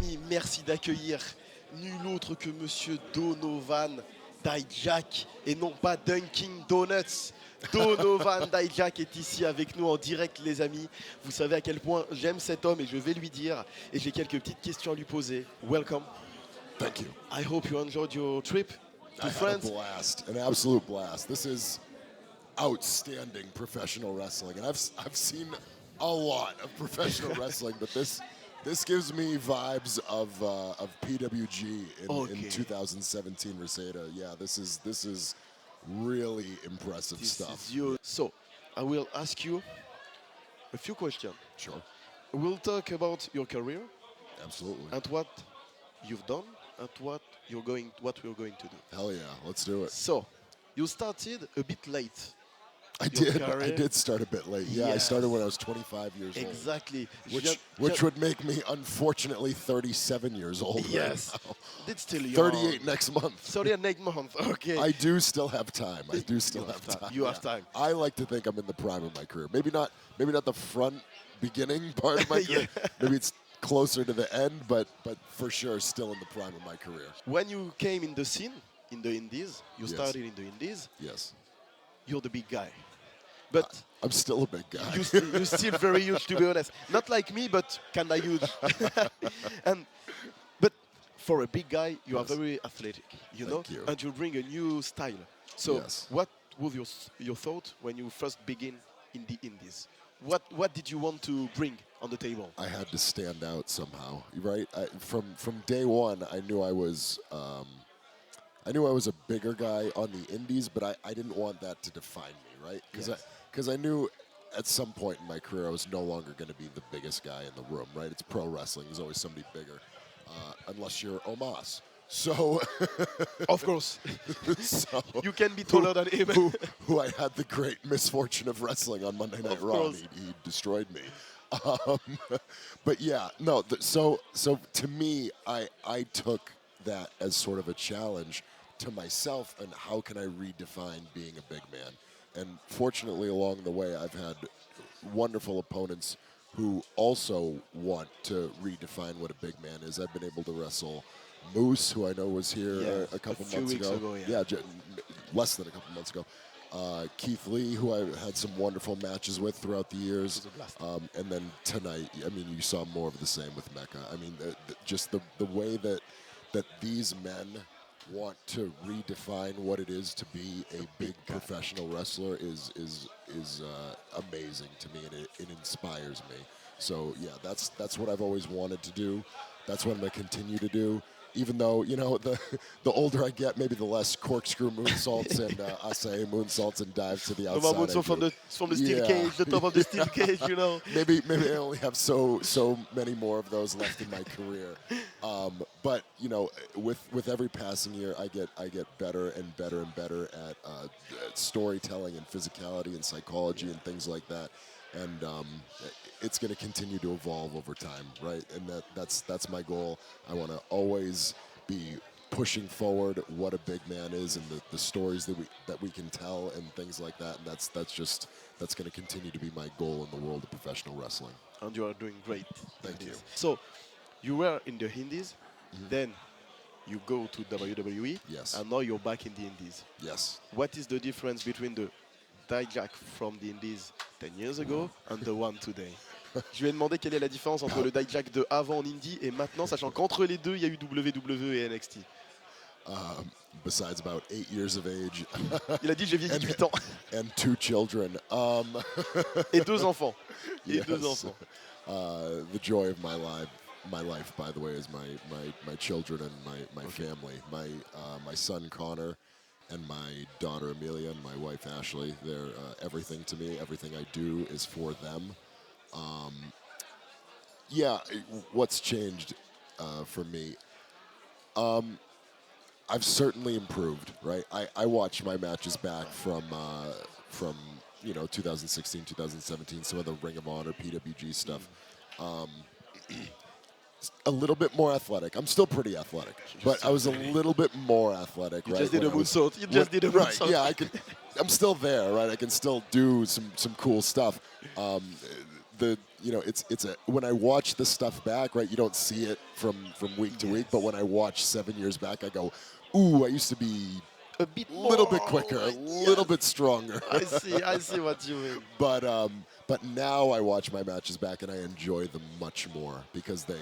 amis, merci d'accueillir nul autre que Monsieur Donovan Dijak et non pas Dunkin' Donuts. Donovan Dijak est ici avec nous en direct, les amis. Vous savez à quel point j'aime cet homme et je vais lui dire. Et j'ai quelques petites questions à lui poser. Welcome. Thank you. I hope you enjoyed your trip to I France. had a blast, an absolute blast. This is outstanding professional wrestling, and I've seen a lot of professional wrestling, but this gives me vibes of PWG in 2017 Reseda. Yeah, this is really impressive stuff. So, I will ask you a few questions. Sure. We'll talk about your career Absolutely. and what you've done and what we're going to do. Hell yeah, let's do it. So, you started a bit late. I did start a bit late. Yeah, Yes. I started when I was 25 years Exactly. old. Which would make me, unfortunately, 37 years old Yes. right now. That's still young. 38 next month. 38 next month. Okay. I do still have time. I do still have time. You have time. I like to think I'm in the prime of my career. Maybe not the front beginning part of my career. Maybe it's closer to the end, but for sure still in the prime of my career. When you came in the scene, in the Indies, you Yes. started in the Indies, Yes. you're the big guy. But I'm still a big guy. you're still very huge, to be honest. Not like me, but kind of huge. But for a big guy, you are Yes. very athletic, you know? Thank you. And you bring a new style. So Yes. what was your thought when you first begin in the Indies? What did you want to bring on the table? I had to stand out somehow, right? From day one, I knew I was a bigger guy on the indies, but I didn't want that to define me, right? Because I knew at some point in my career I was no longer going to be the biggest guy in the room, right? It's pro wrestling. There's always somebody bigger, unless you're Omos. So, Of course. so You can be taller than him. who I had the great misfortune of wrestling on Monday Night Of Raw. course. He destroyed me. But yeah, no. So to me, I took that as sort of a challenge to myself, and how can I redefine being a big man? And fortunately, along the way, I've had wonderful opponents who also want to redefine what a big man is. I've been able to wrestle Moose, who I know was here a couple few months weeks ago, yeah. less than a couple months ago. Keith Lee, who I had some wonderful matches with throughout the years. And then tonight, I mean, you saw more of the same with Mecca. I mean, just the way that these men want to redefine what it is to be a big professional wrestler is amazing to me, and it inspires me. So yeah, that's what I've always wanted to do. That's what I'm going to continue to do. Even though, you know, the older I get, maybe the less corkscrew moonsaults and asae moonsaults and dives to the outside. No more moonsault from the steel cage, the top of the steel cage, you know. Maybe I only have so many more of those left in my career. But you know, with every passing year, I get better and better and better at storytelling and physicality and psychology and things like that. And it's going to continue to evolve over time, right? And that's my goal. I want to always be pushing forward what a big man is, and the stories that we can tell and things like that. And that's going to continue to be my goal in the world of professional wrestling. And you are doing great. Thank you. So, you were in the Indies, then you go to WWE, Yes. and now you're back in the Indies. Yes. What is the difference between the Dijak from the Indies 10 years ago and the one today? Je lui ai demandé quelle est la différence entre le Dijak de avant en Indie et maintenant, sachant qu'entre les deux, il y a eu WWE et NXT. Besides about 8 years of age. Il a dit j'ai vieilli 8 ans. And 2 children. Et 2 enfants. Et Yes. 2 enfants. The joy of my life, by the way, is my children and my family. My son Connor and my daughter Amelia and my wife Ashley. They're everything to me. Everything I do is for them. What's changed for me? I've certainly improved, right? I watch my matches back from 2016, 2017, some of the Ring of Honor, PWG stuff. A little bit more athletic. I'm still pretty athletic, but I was a little bit more athletic, right? Just did a when I was- moonsault. You just did a Right, moonsault. yeah, I'm still there, right? I can still do some cool stuff. the you know it's a when I watch the stuff back, right? You don't see it from week to week, but when I watch 7 years back, I go, ooh, I used to be A bit a little bit more, quicker, a little bit stronger. I see what you mean. But now I watch my matches back and I enjoy them much more because the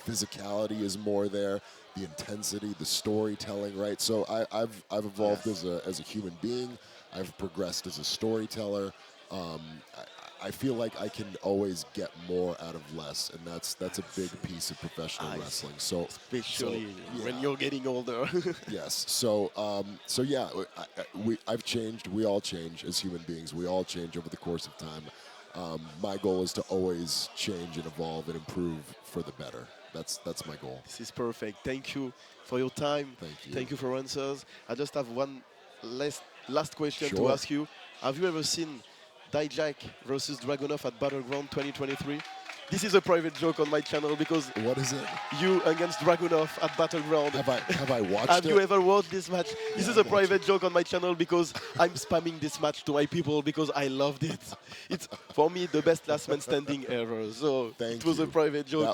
physicality is more there, the intensity, the storytelling, right? So I've evolved Yes. as a human being. I've progressed as a storyteller. Um, I feel like I can always get more out of less, and that's a big piece of professional wrestling. So Especially when yeah. you're getting older. Yes. So yeah, I've changed. We all change as human beings. We all change over the course of time. My goal is to always change and evolve and improve for the better. That's my goal. This is perfect. Thank you for your time. Thank you. Thank you for answers. I just have one last question to Sure. ask you. Have you ever seen Dijak versus Dragunov at Battleground 2023? This is a private joke on my channel because What is it? you against Dragunov at Battleground. Have I watched Have it? you ever watched this match? This is a I've watched private joke on my channel because I'm spamming this match to my people because I loved it. It's for me the best last man standing ever. So Thank it was you. a private joke.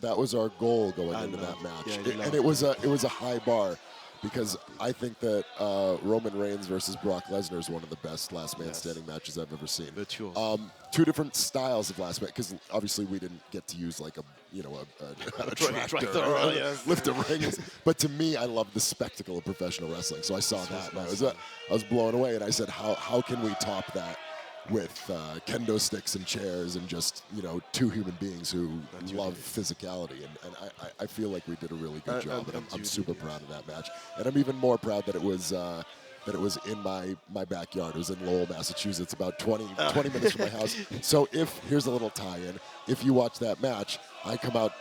That was our goal going I into know. that match, Yeah, and it was a high bar, because I think that Roman Reigns versus Brock Lesnar is one of the best last man standing matches I've ever seen. But yours. Two different styles of last man, because obviously we didn't get to use like a tractor, Yes. lift a ring. But to me, I love the spectacle of professional wrestling. So I saw that, and I was blown away. And I said, how can we top that with kendo sticks and chairs and just two human beings who love physicality? And I feel like we did a really good job, and I'm super proud of that match. And I'm even more proud that it was in my backyard. It was in Lowell, Massachusetts, about 20 minutes from my house. So here's a little tie-in. If you watch that match, I come out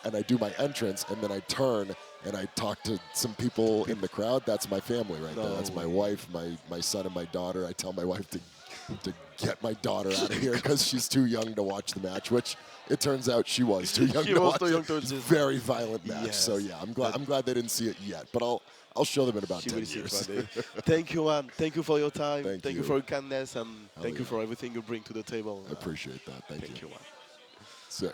and I do my entrance, and then I turn and I talk to some people in the crowd. That's my family right there. That's my wife, my son, and my daughter. I tell my wife to get my daughter out of here because she's too young to watch the match, which it turns out she was too young to watch. It's a very violent match. Yes. So yeah, I'm glad they didn't see it yet, but I'll show them in about She 10 will see it years. one day. Thank you, man. Thank you for your time. Thank you you. for your kindness, and thank you yeah. for everything you bring to the table. I appreciate that. Thank Thank you, man. Sick.